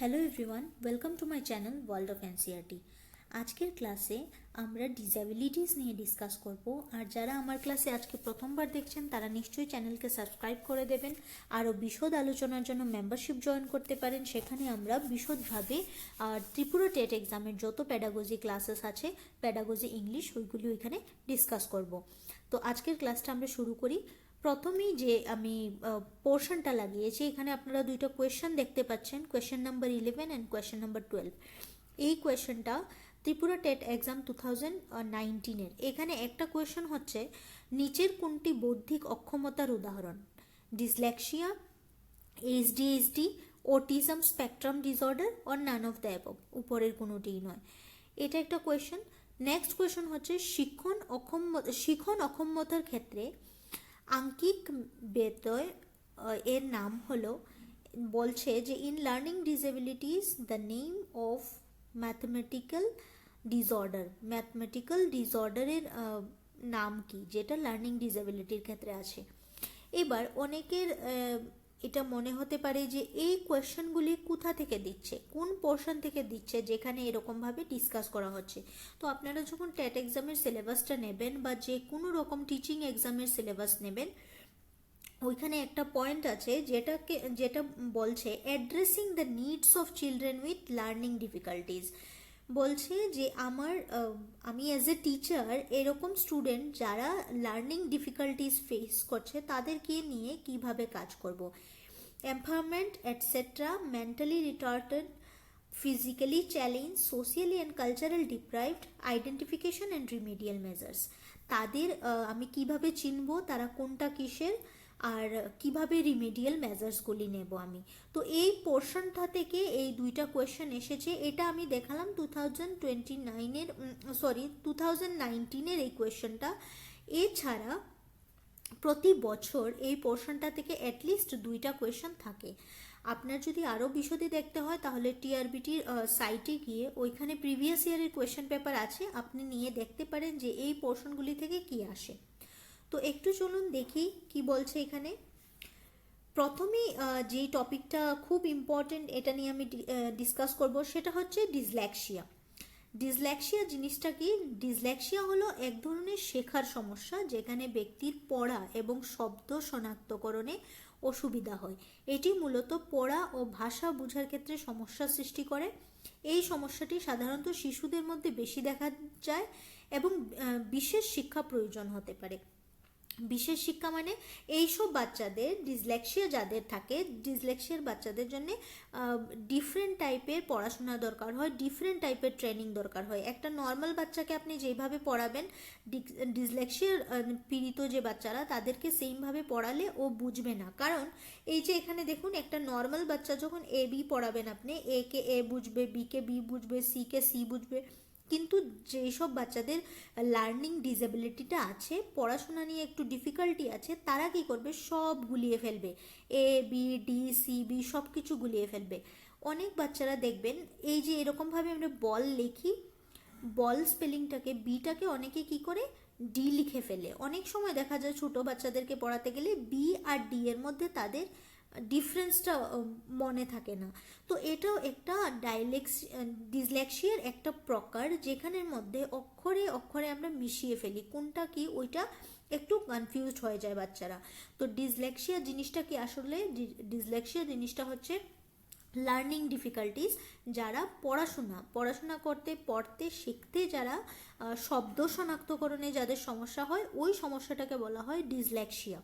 Hello everyone, welcome to my channel world of NCERT. আজকের ক্লাসে আমরা ডিসএবিলিটিস নিয়ে ডিসকাস করব। আর যারা আমার ক্লাসে আজকে প্রথমবার দেখছেন তারা নিশ্চয়ই চ্যানেলকে সাবস্ক্রাইব করে দেবেন। আরও বিশদ আলোচনার জন্য মেম্বারশিপ জয়েন করতে পারেন। সেখানে আমরা বিশদভাবে ত্রিপুরা টেট এক্সামের যত প্যাডাগজি ক্লাসেস আছে, প্যাডাগজি ইংলিশ, ওইগুলি ওইখানে ডিসকাস করব। তো আজকের ক্লাসটা আমরা শুরু করি। প্রথমেই যে আমি পোর্শনটা লাগিয়েছি, এখানে আপনারা দুইটা কোয়েশ্চেন দেখতে পাচ্ছেন, question number 11 and question number 12। এই কোয়েশ্চেনটা ত্রিপুরা টেট এক্সাম 2019-এর। এখানে একটা কোয়েশ্চেন হচ্ছে, নিচের কোনটি বৌদ্ধিক অক্ষমতার উদাহরণ? Dyslexia, ADHD, autism spectrum disorder or none of the above. উপরের কোনোটিই নয়। এটা একটা কোয়েশ্চেন। নেক্সট কোয়েশ্চেন হচ্ছে, শিখন অক্ষমতার ক্ষেত্রে আঙ্কিক ব্যত্যয় এর নাম হলো, বলছে যে in learning disabilities the name of mathematical ডিসঅর্ডারের নাম কি, যেটা লার্নিং ডিসএবিলিটির ক্ষেত্রে আছে। এবার অনেকের এটা মনে হতে পারে যে এই কোয়েশ্চেনগুলি কোথা থেকে দিচ্ছে, কোন পোর্শন থেকে দিচ্ছে যেখানে এরকমভাবে ডিসকাস করা হচ্ছে। তো আপনারা যখন টেট এক্সামের সিলেবাসটা নেবেন বা যে কোনো রকম টিচিং এক্সামের সিলেবাস নেবেন, ওইখানে একটা পয়েন্ট আছে যেটা বলছে addressing the needs of children with learning difficulties. বলছে যে আমি অ্যাজ এ টিচার এরকম স্টুডেন্ট যারা লার্নিং ডিফিকাল্টিজ ফেস করছে তাদেরকে নিয়ে কিভাবে কাজ করব। Empowerment etcetera, mentally retarded, physically challenged, socially and cultural deprived, identification and remedial measures। তাদের আমি কিভাবে চিনব তারা কোনটা কিসের, আর কিভাবে রিমেডিয়াল মেজার্সগুলি নেব আমি। তো এই পোর্শনটা থেকে এই দুইটা কোয়েশ্চেন এসেছে। এটা আমি দেখালাম 2019-এর এই কোয়েশ্চেনটা। এছাড়া প্রতি বছর এই পোর্শনটা থেকে অ্যাটলিস্ট দুইটা কোয়েশ্চেন থাকে। আপনার যদি আরও বিশদে দেখতে হয় তাহলে টিআরবিটির সাইটে গিয়ে ওইখানে প্রিভিয়াস ইয়ারের কোয়েশ্চেন পেপার আছে, আপনি নিয়ে দেখতে পারেন যে এই পোর্শনগুলি থেকে কি আসে। তো একটু চলুন দেখি কি বলছে এখানে। প্রথমেই যেই টপিকটা খুব ইম্পর্টেন্ট, এটা নিয়ে আমি ডিসকাস করব, সেটা হচ্ছে ডিসলেক্সিয়া। ডিসলেক্সিয়া জিনিসটা কি? ডিসলেক্সিয়া হলো এক ধরনের শেখার সমস্যা যেখানে ব্যক্তির পড়া এবং শব্দ শনাক্তকরণে অসুবিধা হয়। এটি মূলত পড়া ও ভাষা বোঝার ক্ষেত্রে সমস্যা সৃষ্টি করে। এই সমস্যাটি সাধারণত শিশুদের মধ্যে বেশি দেখা যায় এবং বিশেষ শিক্ষা প্রয়োজন হতে পারে। বিশেষ শিক্ষা মানে এইসব বাচ্চাদের, ডিসলেক্সিয়া যাদের থাকে, ডিসলেক্সিয়ার বাচ্চাদের জন্য ডিফারেন্ট টাইপের পড়াশোনা দরকার হয়, ডিফারেন্ট টাইপের ট্রেনিং দরকার হয়। একটা নর্মাল বাচ্চাকে আপনি যেভাবে পড়াবেন, ডিসলেক্সিয়ার পীড়িত যে বাচ্চারা তাদেরকে সেইভাবে পড়ালে ও বুঝবে না। কারণ এই যে এখানে দেখুন, একটা নর্মাল বাচ্চা যখন এ বি পড়াবেন আপনি, এ কে এ বুঝবে, বি কে বি বুঝবে, সি কে সি বুঝবে। কিন্তু যেসব বাচ্চাদের লার্নিং ডিসএবিলিটিটা আছে, পড়াশোনা নিয়ে একটু ডিফিকাল্টি আছে, তারা কি করবে, সব গুলিয়ে ফেলবে, A B D C B সব কিছু গুলিয়ে ফেলবে। অনেক বাচ্চারা দেখবেন এই যে এরকমভাবে আমরা বল লিখি, বল স্পেলিংটাকে, বিটাকে অনেকে কি করে ডি লিখে ফেলে। অনেক সময় দেখা যায় ছোট বাচ্চাদেরকে পড়াতে গেলে বি আর ডি এর মধ্যে তাদের ডিফারেন্সটা মনে থাকে না। তো এটাও একটা ডিসলেক্সিয়ার একটা প্রকার, যেখানের মধ্যে অক্ষরে অক্ষরে আমরা মিশিয়ে ফেলি, কোনটা কি ওইটা একটু কনফিউজড হয়ে যায় বাচ্চারা। তো ডিসলেক্সিয়া জিনিসটা কি আসলে? ডিসলেক্সিয়া জিনিসটা হচ্ছে লার্নিং ডিফিকাল্টিস, যারা পড়াশোনা পড়তে শিখতে যারা শব্দ শনাক্তকরণে যাদের সমস্যা হয়, ওই সমস্যাটাকে বলা হয় ডিসলেক্সিয়া।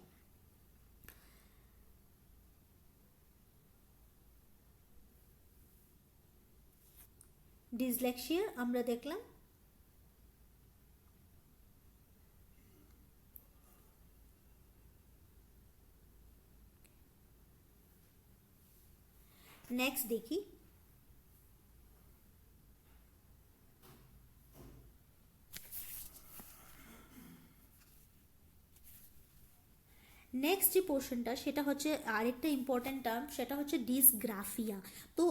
ডিসলেক্সিয়া আমরা দেখলাম। নেক্সট দেখি, নেক্সট যে পোর্শনটা সেটা হচ্ছে আরেকটা ইম্পর্ট্যান্ট টার্ম, সেটা হচ্ছে ডিসগ্রাফিয়া। তো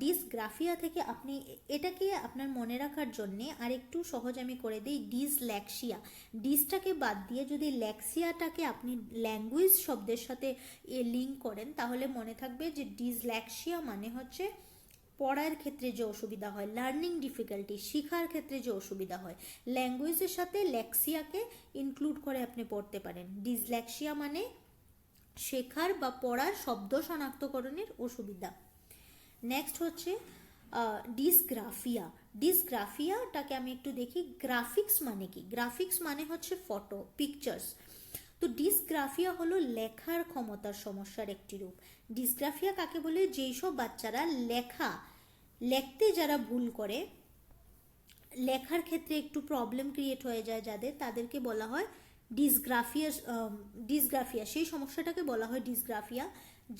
ডিসগ্রাফিয়া থেকে আপনি এটাকে আপনার মনে রাখার জন্যে আরেকটু সহজ আমি করে দিই, ডিসলেক্সিয়া। ডিসটাকে বাদ দিয়ে যদি ল্যাক্সিয়াটাকে আপনি ল্যাঙ্গুয়েজ শব্দের সাথে লিঙ্ক করেন তাহলে মনে থাকবে যে ডিসলেক্সিয়া মানে হচ্ছে পড়ার ক্ষেত্রে যে অসুবিধা হয়, লার্নিং ডিফিকাল্টি শেখার ক্ষেত্রে যে অসুবিধা হয়, ল্যাঙ্গুয়েজের সাথে ল্যাক্সিয়াকে ইনক্লুড করে আপনি পড়তে পারেন। ডিসল্যাক্সিয়া মানে শেখার বা পড়ার শব্দ শনাক্তকরণের অসুবিধা। নেক্সট হচ্ছে ডিসগ্রাফিয়া। ডিসগ্রাফিয়াটাকে আমি একটু দেখি, গ্রাফিক্স মানে কি? গ্রাফিক্স মানে হচ্ছে ফটো, পিকচার্স। তো ডিসগ্রাফিয়া হলো লেখার ক্ষমতার সমস্যার একটি রূপ। ডিসগ্রাফিয়া কাকে বলে? যেই সব বাচ্চারা লিখতে যারা ভুল করে, লেখার ক্ষেত্রে একটু প্রবলেম ক্রিয়েট হয়ে যায় যাদের, তাদেরকে বলা হয় ডিসগ্রাফিয়া। ডিসগ্রাফিয়া সেই সমস্যাটাকে বলা হয় ডিসগ্রাফিয়া।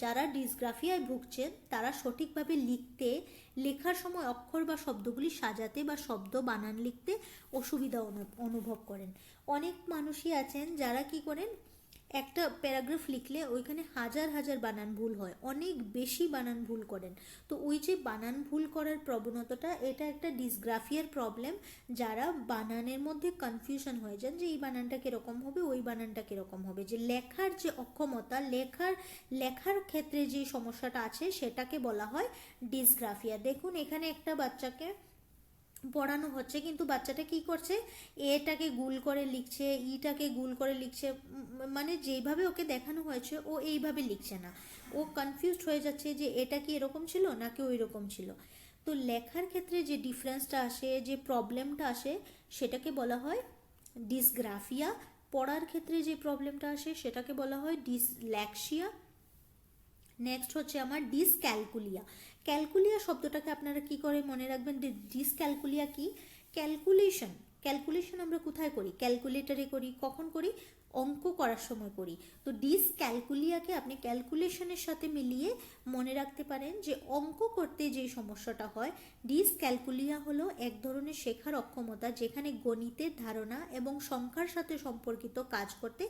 যারা ডিসগ্রাফিয়ায় ভুগছেন তারা সঠিকভাবে লেখার সময় অক্ষর বা শব্দগুলি সাজাতে বা শব্দ বানান লিখতে অসুবিধা অনুভব করেন। অনেক মানুষই আছেন যারা কি করেন, একটা প্যারাগ্রাফ লিখলে ওইখানে হাজার হাজার বানান ভুল হয়, অনেক বেশি বানান ভুল করেন। তো ওই যে বানান ভুল করার প্রবণতাটা, এটা একটা ডিসগ্রাফিয়ার প্রবলেম। যারা বানানের মধ্যে কনফিউশন হয়ে যান যে এই বানানটা কিরকম হবে, ওই বানানটা কিরকম হবে, যে লেখার যে অক্ষমতা, লেখার ক্ষেত্রে যে সমস্যাটা আছে সেটাকে বলা হয় ডিসগ্রাফিয়া। দেখুন এখানে একটা বাচ্চাকে পড়ানো হচ্ছে কিন্তু বাচ্চাটা কি করছে, এটাকে গুল করে লিখছে, ইটাকে গুল করে লিখছে, মানে যেভাবে ওকে দেখানো হয়েছে ও এইভাবে লিখছে না। ও কনফিউজড হয়ে যাচ্ছে যে এটা কি এরকম ছিল নাকি ওই রকম ছিল। তো লেখার ক্ষেত্রে যে ডিফারেন্সটা আসে, যে প্রবলেমটা আসে, সেটাকে বলা হয় ডিসগ্রাফিয়া। পড়ার ক্ষেত্রে যে প্রবলেমটা আসে সেটাকে বলা হয় ডিসল্যাক্সিয়া। নেক্সট হচ্ছে আমার ডিসক্যালকুলিয়া। ক্যালকুলিয়া শব্দটাকে আপনারা কি করে মনে রাখবেন? ডিসক্যালকুলিয়া কি? ক্যালকুলেশন আমরা কোথায় করি? ক্যালকুলেটরে করি। কখন করি? অঙ্ক করার সময় করি। তো ডিসক্যালকুলিয়াকে আপনি ক্যালকুলেশনের সাথে মিলিয়ে মনে রাখতে পারেন যে অঙ্ক করতে যে সমস্যাটা হয়। ডিসক্যালকুলিয়া হলো এক ধরনের শেখার অক্ষমতা যেখানে গণিতের ধারণা এবং সংখ্যার সাথে সম্পর্কিত কাজ করতে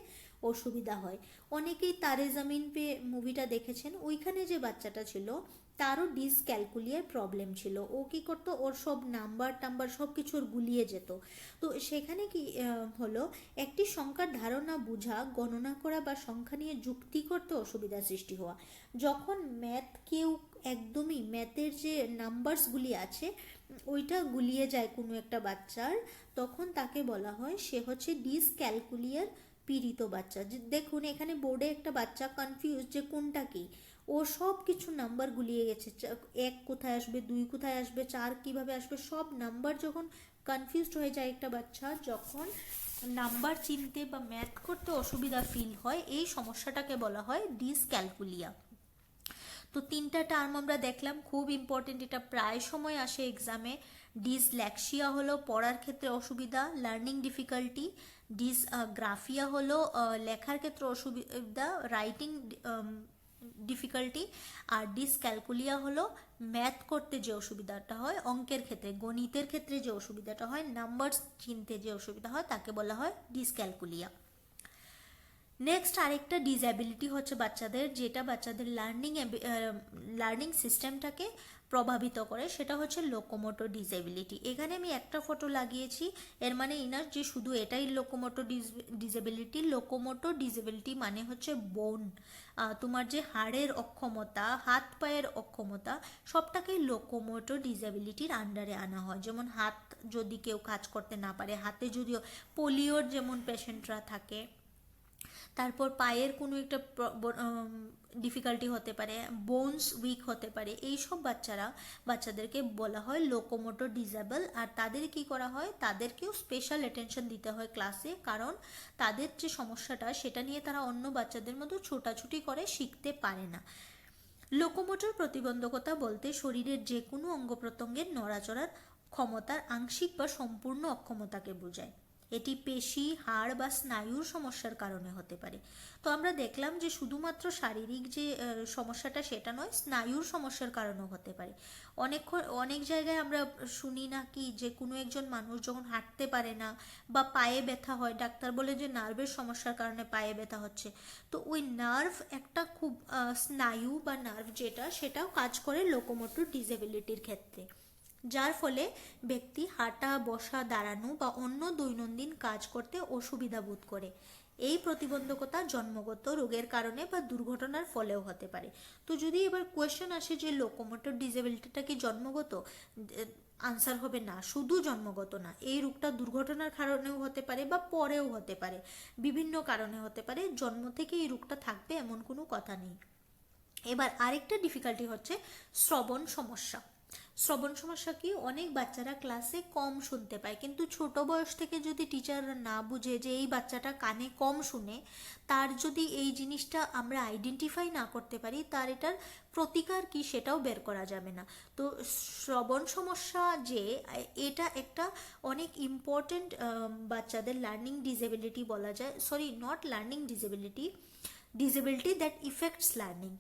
অসুবিধা হয়। অনেকেই তারে জামিন পে মুভিটা দেখেছেন, ওইখানে যে বাচ্চাটা ছিল তারও ডিসক্যালকুলিয়ার প্রবলেম ছিল। ও কি করতো, ওর সব নাম্বার সব কিছু ওর গুলিয়ে যেত। তো সেখানে কি হলো, একটি সংখ্যার ধারণা বোঝা, গণনা করা বা সংখ্যা নিয়ে যুক্তি করতে অসুবিধা সৃষ্টি হওয়া। যখন কেউ একদমই ম্যাথের যে নাম্বারসগুলি আছে ওইটা গুলিয়ে যায় কোনো একটা বাচ্চার, তখন তাকে বলা হয় সে হচ্ছে ডিসক্যালকুলিয়ার পীড়িত বাচ্চা। দেখুন এখানে বোর্ডে একটা বাচ্চা কনফিউজ যে কোনটা কি, ও সব কিছু নাম্বার গুলিয়ে গেছে, 1 কোথায় আসবে, 2 কোথায় আসবে, 4 কিভাবে আসবে, সব নাম্বার যখন কনফিউজড হয়ে যায় একটা বাচ্চা, যখন নাম্বার চিনতে বা ম্যাথ করতে অসুবিধা ফিল হয়, এই সমস্যাটাকে বলা হয় ডিসক্যালকুলিয়া। তো 3টা টার্ম আমরা দেখলাম, খুব ইম্পর্টেন্ট, এটা প্রায় সময় আসে এক্সামে। ডিসল্যাক্সিয়া হলো পড়ার ক্ষেত্রে অসুবিধা, লার্নিং ডিফিকাল্টি। ডিসগ্রাফিয়া হলো লেখার ক্ষেত্রে অসুবিধা, রাইটিং ডিফিকাল্টি। আর ডিসক্যালকুলিয়া হলো ম্যাথ করতে যে অসুবিধাটা হয়, অঙ্কের ক্ষেত্রে, গণিতের ক্ষেত্রে যে অসুবিধাটা হয়, নাম্বারস চিনতে যে অসুবিধা হয়, তাকে বলা হয় ডিসক্যালকুলিয়া। নেক্সট আরেকটা ডিসএবিলিটি হচ্ছে বাচ্চাদের, যেটা বাচ্চাদের লার্নিং সিস্টেমটাকে প্রভাবিত করে, সেটা হচ্ছে লোকোমোটর ডিসএবিলিটি। এখানে আমি একটা ফটো লাগিয়েছি, এর মানে ইনার যে শুধু এটাই লোকোমোটর ডিসএবিলিটি। লোকোমোটর ডিসএবিলিটি মানে হচ্ছে বোন, তোমার যে হাড়ের অক্ষমতা, হাত পায়ের অক্ষমতা, সবটাকেই লোকোমোটর ডিসএবিলিটির আন্ডারে আনা হয়। যেমন হাত যদি কেউ কাজ করতে না পারে, হাতে যদিও পোলিওর যেমন পেশেন্টরা থাকে, তারপর পায়ের কোনো একটা ডিফিকাল্টি হতে পারে, বোনস উইক হতে পারে, এইসব বাচ্চাদেরকে বলা হয় লোকোমোটর ডিসেবল। আর তাদের কি করা হয়, তাদেরকেও স্পেশাল অ্যাটেনশন দিতে হয় ক্লাসে, কারণ তাদের যে সমস্যাটা সেটা নিয়ে তারা অন্য বাচ্চাদের মতো ছোটাছুটি করে শিখতে পারে না। লোকোমোটর প্রতিবন্ধকতা বলতে শরীরের যে কোনো অঙ্গ প্রত্যঙ্গের নড়াচড়ার ক্ষমতার আংশিক বা সম্পূর্ণ অক্ষমতাকে বোঝায়। এটি পেশি, হাড় বা স্নায়ুর সমস্যার কারণে হতে পারে। তো আমরা দেখলাম যে শুধুমাত্র শারীরিক যে সমস্যাটা সেটা নয়, স্নায়ুর সমস্যার কারণেও হতে পারে। অনেক জায়গায় আমরা শুনি না কি যে কোনো একজন মানুষ যখন হাঁটতে পারে না বা পায়ে ব্যথা হয়, ডাক্তার বলে যে নার্ভের সমস্যার কারণে পায়ে ব্যথা হচ্ছে। তো ওই নার্ভ একটা খুব স্নায়ু বা নার্ভ যেটা, সেটাও কাজ করে লোকোমোটর ডিসএবিলিটির ক্ষেত্রে, যার ফলে ব্যক্তি হাঁটা, বসা, দাঁড়ানো বা অন্য দৈনন্দিন কাজ করতে অসুবিধা বোধ করে। এই প্রতিবন্ধকতা জন্মগত রোগের কারণে বা দুর্ঘটনার ফলেও হতে পারে। তো যদি এবার কোয়েশ্চেন আসে যে লোকোমোটর ডিসেবিলিটিটা কি জন্মগত, আনসার হবে না, শুধু জন্মগত না, এই রোগটা দুর্ঘটনার কারণেও হতে পারে বা পরেও হতে পারে, বিভিন্ন কারণে হতে পারে, জন্ম থেকে এই রোগটা থাকবে এমন কোনো কথা নেই। এবার আরেকটা ডিফিকাল্টি হচ্ছে শ্রবণ সমস্যা। শ্রবণ সমস্যা কি, অনেক বাচ্চারা ক্লাসে কম শুনতে পায়, কিন্তু ছোট বয়স থেকে যদি টিচার না বুঝে যে এই বাচ্চাটা কানে কম শুনে, তার যদি এই জিনিসটা আমরা আইডেন্টিফাই না করতে পারি, তার এটার প্রতিকার কি সেটাও বের করা যাবে না। তো শ্রবণ সমস্যা যে এটা একটা অনেক ইম্পর্টেন্ট, বাচ্চাদের লার্নিং ডিসেবিলিটি বলা যায়, sorry not learning disability, disability that effects learning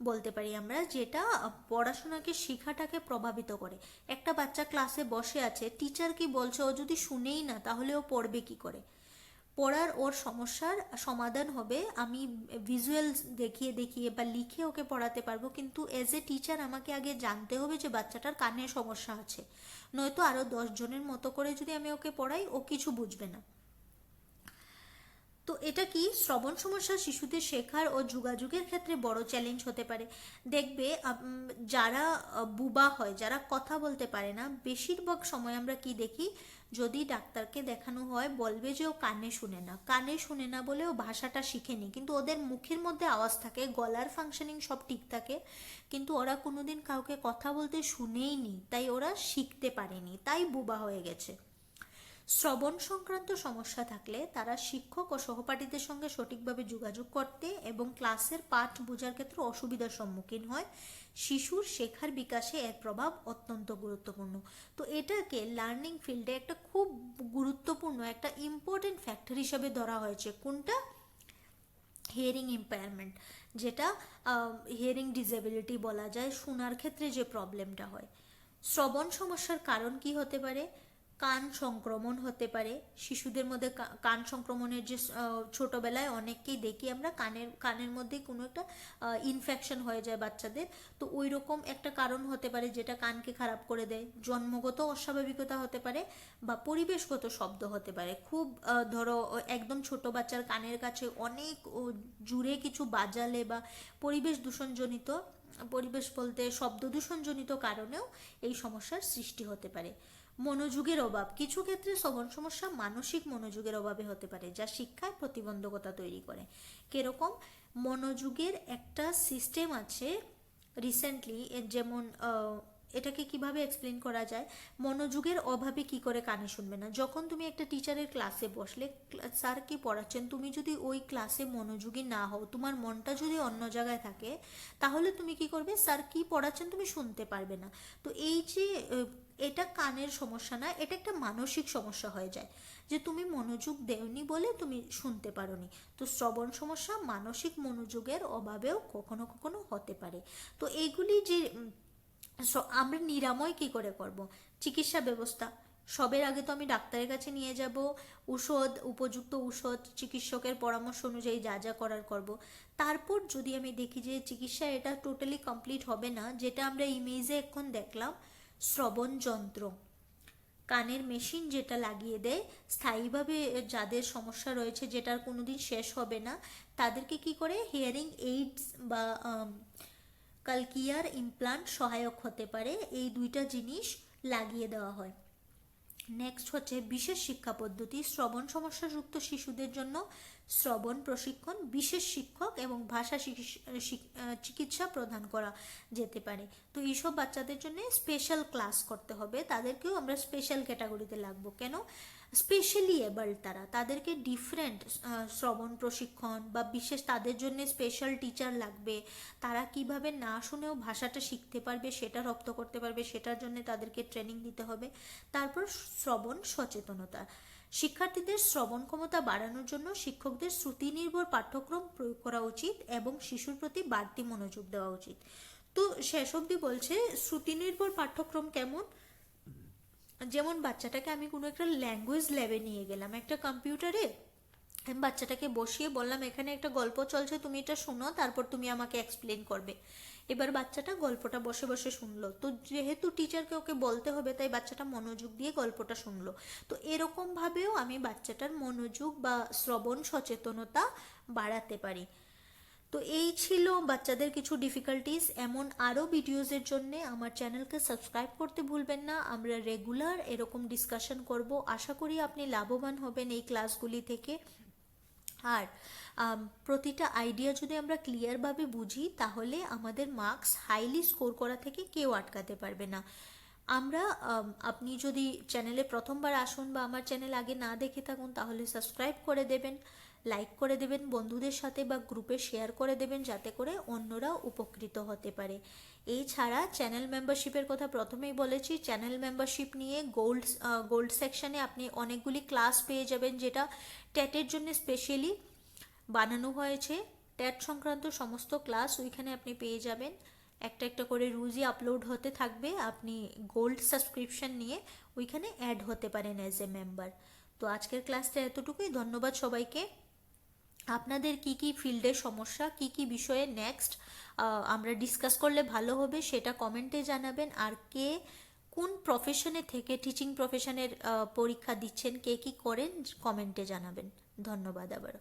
বলতে পারি আমরা, যেটা পড়াশোনাকে শেখাটাকে প্রভাবিত করে। একটা বাচ্চা ক্লাসে বসে আছে, টিচার কি বলছে ও যদি শুনেই না, তাহলে ও পড়বে কি করে? পড়ার ওর সমস্যার সমাধান হবে আমি ভিজুয়াল দেখিয়ে দেখিয়ে বা লিখে ওকে পড়াতে পারবো, কিন্তু এজ এ টিচার আমাকে আগে জানতে হবে যে বাচ্চাটার কানে সমস্যা আছে, নয়তো আরও 10 জনের মতো করে যদি আমি ওকে পড়াই, ও কিছু বুঝবে না। তো এটা কি, শ্রবণ সমস্যা শিশুদের শেখার ও যোগাযোগের ক্ষেত্রে বড় চ্যালেঞ্জ হতে পারে। দেখবে যারা বুবা হয়, যারা কথা বলতে পারে না, বেশিরভাগ সময় আমরা কি দেখি, যদি ডাক্তারকে দেখানো হয় বলবে যে ও কানে শুনে না, কানে শুনে না বলে ও ভাষাটা শিখেনি, কিন্তু ওদের মুখের মধ্যে আওয়াজ থাকে, গলার ফাংশনিং সব ঠিক থাকে, কিন্তু ওরা কোনোদিন কাউকে কথা বলতে শুনেই নি, তাই ওরা শিখতে পারেনি, তাই বুবা হয়ে গেছে। শ্রবণ সংক্রান্ত সমস্যা থাকলে তারা শিক্ষক ও সহপাঠীদের সঙ্গে সঠিকভাবে যোগাযোগ করতে এবং ক্লাসের পাঠ বোঝার ক্ষেত্রে অসুবিধার সম্মুখীন হয়। শিশুর শেখার বিকাশে এর প্রভাব অত্যন্ত গুরুত্বপূর্ণ। তো এটাকে লার্নিং ফিল্ডে একটা খুব গুরুত্বপূর্ণ একটা ইম্পর্টেন্ট ফ্যাক্টর হিসেবে ধরা হয়েছে। কোনটা? হিয়ারিং ইম্পায়ারমেন্ট, যেটা হিয়ারিং ডিসেবিলিটি বলা যায়, শোনার ক্ষেত্রে যে প্রবলেমটা হয়। শ্রবণ সমস্যার কারণ কি হতে পারে? কান সংক্রমণ হতে পারে, শিশুদের মধ্যে কান সংক্রমণের যে ছোটবেলায় অনেককেই দেখি আমরা কানের মধ্যে কোনো একটা ইনফেকশন হয়ে যায় বাচ্চাদের, তো ওই রকম একটা কারণ হতে পারে যেটা কানকে খারাপ করে দেয়। জন্মগত অস্বাভাবিকতা হতে পারে বা পরিবেশগত শব্দ হতে পারে। খুব ধরো একদম ছোট বাচ্চার কানের কাছে অনেক জুড়ে কিছু বাজালে বা পরিবেশ দূষণজনিত, পরিবেশ বলতে শব্দ দূষণজনিত কারণেও এই সমস্যার সৃষ্টি হতে পারে। মনোযোগের অভাব, কিছু ক্ষেত্রে শ্রবণ সমস্যা মানসিক মনোযোগের অভাবে হতে পারে, যা শিক্ষায় প্রতিবন্ধকতা তৈরি করে। কিরকম? মনোযোগের একটা সিস্টেম আছে রিসেন্টলি, যেমন এটাকে কিভাবে এক্সপ্লেন করা যায়, মনোযোগের অভাবে কি করে কানে শুনবে না। যখন তুমি একটা টিচারের ক্লাসে বসলে, স্যার কি পড়াচ্ছেন, তুমি যদি ওই ক্লাসে মনোযোগী না হও, তোমার মনটা যদি অন্য জায়গায় থাকে, তাহলে তুমি কি করবে, স্যার কি পড়াচ্ছেন তুমি শুনতে পারবে না। তো এই যে এটা কানের সমস্যা না, এটা একটা মানসিক সমস্যা হয়ে যায়, যে তুমি মনোযোগ দেওনি বলে তুমি শুনতে পারোনি। তো শ্রবণ সমস্যা মানসিক মনোযোগের অভাবেও কখনো কখনো হতে পারে। তো এইগুলি যে আমরা নিরাময় কি করে করব? চিকিৎসা ব্যবস্থা, সবের আগে তো আমি ডাক্তারের কাছে নিয়ে যাব, ঔষধ, উপযুক্ত ঔষধ, চিকিৎসকের পরামর্শ অনুযায়ী যা যা করার করব। তারপর যদি আমি দেখি যে চিকিৎসা এটা টোটালি কমপ্লিট হবে না, যেটা আমরা ইমেজে এখন দেখলাম, শ্রবণ যন্ত্র, কানের মেশিন যেটা লাগিয়ে দেয় স্থায়ীভাবে, যাদের সমস্যা রয়েছে যেটার কোনোদিন শেষ হবে না, তাদেরকে কি করে হিয়ারিং এইডস বা কালকিয়ার ইমপ্লান্ট সহায়ক হতে পারে, এই দুইটা জিনিস লাগিয়ে দেওয়া হয়। নেক্সট হচ্ছে বিশেষ শিক্ষা পদ্ধতি, শ্রবণ সমস্যাযুক্ত শিশুদের জন্য শ্রবণ প্রশিক্ষণ, বিশেষ শিক্ষক এবং ভাষা চিকিৎসা প্রদান করা যেতে পারে। তো এইসব বাচ্চাদের জন্য স্পেশাল ক্লাস করতে হবে, তাদেরকেও আমরা স্পেশাল ক্যাটাগরিতে লাগবো। কেন? স্পেশালি এবাল্ড তারা, তাদেরকে ডিফারেন্ট শ্রবণ প্রশিক্ষণ বা বিশেষ তাদের জন্য স্পেশাল টিচার লাগবে। তারা কিভাবে না শুনেও ভাষাটা শিখতে পারবে, সেটা রপ্ত করতে পারবে, সেটার জন্য তাদেরকে ট্রেনিং দিতে হবে। তারপর শ্রবণ সচেতনতা, শিক্ষার্থীদের শ্রবণ ক্ষমতা বাড়ানোর জন্য শিক্ষকদের শ্রুতি নির্ভর পাঠ্যক্রম প্রয়োগ করা উচিত এবং শিশুর প্রতি বাড়তি মনোযোগ দেওয়া উচিত। তো শেষ অবধি বলছে শ্রুতি নির্ভর পাঠ্যক্রম কেমন? যেমন বাচ্চাটাকে আমি কোনো একটা ল্যাঙ্গুয়েজ ল্যাবে নিয়ে গেলাম, একটা কম্পিউটারে আমি বাচ্চাটাকে বসিয়ে বললাম এখানে একটা গল্প চলছে, তুমি এটা শোনো, তারপর তুমি আমাকে এক্সপ্লেন করবে। এবার বাচ্চাটা গল্পটা বসে বসে শুনলো, তো যেহেতু টিচারকে ওকে বলতে হবে তাই বাচ্চাটা মনোযোগ দিয়ে গল্পটা শুনলো। তো এরকমভাবেও আমি বাচ্চাটার মনোযোগ বা শ্রবণ সচেতনতা বাড়াতে পারি। তো এই ছিল বাচ্চাদের কিছু ডিফিকাল্টিস। এমন আরও ভিডিওসের জন্য আমার চ্যানেলকে সাবস্ক্রাইব করতে ভুলবেন না। আমরা রেগুলার এরকম ডিসকাশন করব, আশা করি আপনি লাভবান হবেন এই ক্লাসগুলি থেকে। আর প্রতিটা আইডিয়া যদি আমরা ক্লিয়ারভাবে বুঝি তাহলে আমাদের মার্কস হাইলি স্কোর করা থেকে কেউ আটকাতে পারবে না। আমরা আপনি যদি চ্যানেলে প্রথমবার আসুন বা আমার চ্যানেল আগে না দেখে থাকুন তাহলে সাবস্ক্রাইব করে দেবেন, লাইক করে দেবেন, বন্ধুদের সাথে বা গ্রুপে শেয়ার করে দেবেন যাতে করে অন্যরাও উপকৃত হতে পারে। এই ছাড়া চ্যানেল মেম্বারশিপের কথা প্রথমেই বলেছি, চ্যানেল মেম্বারশিপ নিয়ে গোল্ড সেকশনে আপনি অনেকগুলি ক্লাস পেয়ে যাবেন যেটা ট্যাটের জন্য স্পেশালি বানানো হয়েছে। ট্যাট সংক্রান্ত সমস্ত ক্লাস ওইখানে আপনি পেয়ে যাবেন, একটা একটা করে রোজই আপলোড হতে থাকবে। আপনি গোল্ড সাবস্ক্রিপশন নিয়ে ওইখানে অ্যাড হতে পারেন অ্যাজ এ মেম্বার। তো আজকের ক্লাসটা এতটুকুই, ধন্যবাদ সবাইকে। আপনাদের কি কি ফিল্ডের সমস্যা, কি কি বিষয়ে নেক্সট আমরা ডিসকাস করলে ভালো হবে সেটা কমেন্টে জানাবেন। আর কে কোন প্রফেশনে থেকে টিচিং প্রফেশনের পরীক্ষা দিচ্ছেন, কে কি করেন কমেন্টে জানাবেন। ধন্যবাদ আবার।